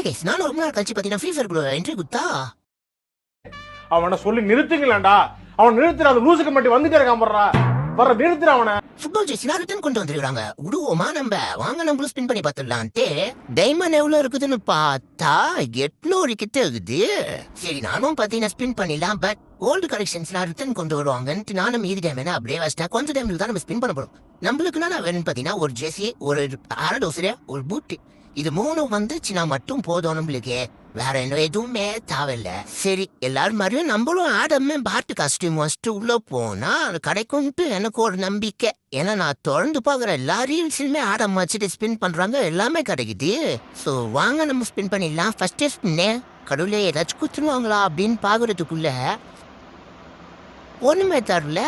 Case நான் ரொம்ப நாள் கழிச்சு பார்த்தீங்கன்னா ஃப்ரீ ஃபயர் என்ட்ரி குத்தா அவனை சொல்லி நிறுத்துங்களேன்டா. அவன் நிறுத்துற அந்த லூசுக்கு மட்டும் வந்துட்டே இருக்கான் போடுறா. வர நிறுத்துற அவனை. ஃபுட்பால் ஜெர்சி ரிட்டர்ன் கொண்டு வந்துருக்காங்க. விடுவோமா நம்ம? வாங்க நம்மளும் ஸ்பின் பண்ணி பார்த்துடலான்ட்டு. டைமண்ட் எவ்வளோ இருக்குதுன்னு பார்த்தா 800 கிட்ட இருக்குது. சரி நானும் பார்த்தீங்கன்னா ஸ்பின் பண்ணிடலாம். பட் ஓல்டு கலெக்ஷன்ஸ்லாம் ரிட்டர்ன் கொண்டு வருவாங்கன்ட்டு நானும் மீதி டைம் வேணா அப்படியே வச்சிட்டேன். கொஞ்சம் டைமில் தான் நம்ம ஸ்பின் பண்ண போகிறோம். நம்மளுக்கு நான் வேணும்னு பார்த்தீங்கன்னா ஒரு ஜெர்சி, ஒரு அரடோசரை, ஒரு பூட்டு. இது 3 வந்துச்சுன்னா மட்டும் போதும் நம்மளுக்கு. வேற என்ன எதுவுமே தேவையில்லை. சரி எல்லாரும் மாதிரியும் நம்மளும் ஆடமே பாட்டு காஸ்டியூம் வச்சுட்டு உள்ள போனா அது கிடைக்கும்ட்டு எனக்கு ஒரு நம்பிக்கை. ஏன்னா நான் தொடர்ந்து பார்க்குற எல்லா ரீல்ஸுமே ஆடம் வச்சுட்டு ஸ்பின் பண்றாங்க, எல்லாமே கிடைக்குது. ஸோ வாங்க நம்ம ஸ்பின் பண்ணிடலாம். ஃபர்ஸ்ட் ஸ்பின்னே கடவுளே ஏதாச்சும் குத்துருவாங்களா அப்படின்னு பார்க்கறதுக்குள்ள ஒண்ணுமே தரல.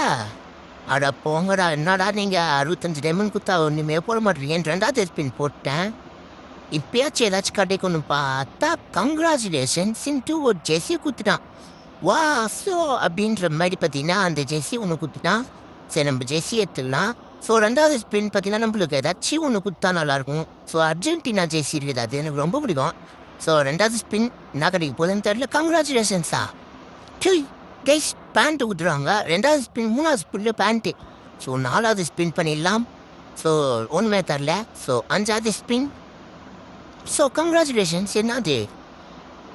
அட போங்கடா, என்னடா நீங்க 65 டைமண்ட் குத்தா ஒண்ணுமே போட மாட்டீங்க. 2வது ஸ்பின் போட்டேன். இப்பயாச்சும் ஏதாச்சும் கிடைக்கும்னு பார்த்தா கங்க்ராச்சுலேஷன்ஸ் ஒரு ஜெர்சி குத்துட்டான். வா ஸோ அப்படின்ற மாதிரி பார்த்தீங்கன்னா அந்த ஜெர்சி ஒன்று குத்துட்டான். சரி நம்ம ஜெர்சி எடுத்துடலாம். ஸோ 2வது ஸ்பின் பார்த்தீங்கன்னா நம்மளுக்கு ஏதாச்சும் ஒன்று குத்தா நல்லாயிருக்கும். ஸோ அர்ஜென்டினா ஜெர்சி இருக்குது, அது எனக்கு ரொம்ப பிடிக்கும். ஸோ 2வது ஸ்பின் என்ன கிடைக்க போகுதுன்னு தெரியல. கங்க்ராச்சுலேஷன்ஸா கைஸ் பேண்ட்டு குத்துறாங்க. 2வது ஸ்பின் 3வது ஸ்பின்ல பேண்ட்டு. ஸோ 4வது ஸ்பின் பண்ணிடலாம். ஸோ ஒன்றுமே தரல. ஸோ 5வது ஸ்பின். So congratulations. என்னது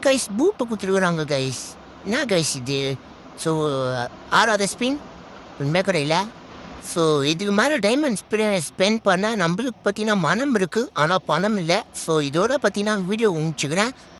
கைஸ் பூட்டை கொடுத்துருக்குறாங்க கைஸ். என்ன கைஸ் இது? ஸோ 6வது ஸ்பின் உண்மை கடையில். ஸோ இதுக்கு மேலே டைமண்ட் ஸ்பெண்ட் பண்ண நம்மளுக்கு பார்த்தீங்கன்னா மனம் இருக்குது, ஆனால் பணம் இல்லை. ஸோ இதோட பார்த்தீங்கன்னா வீடியோ முடிச்சுக்கிறேன்.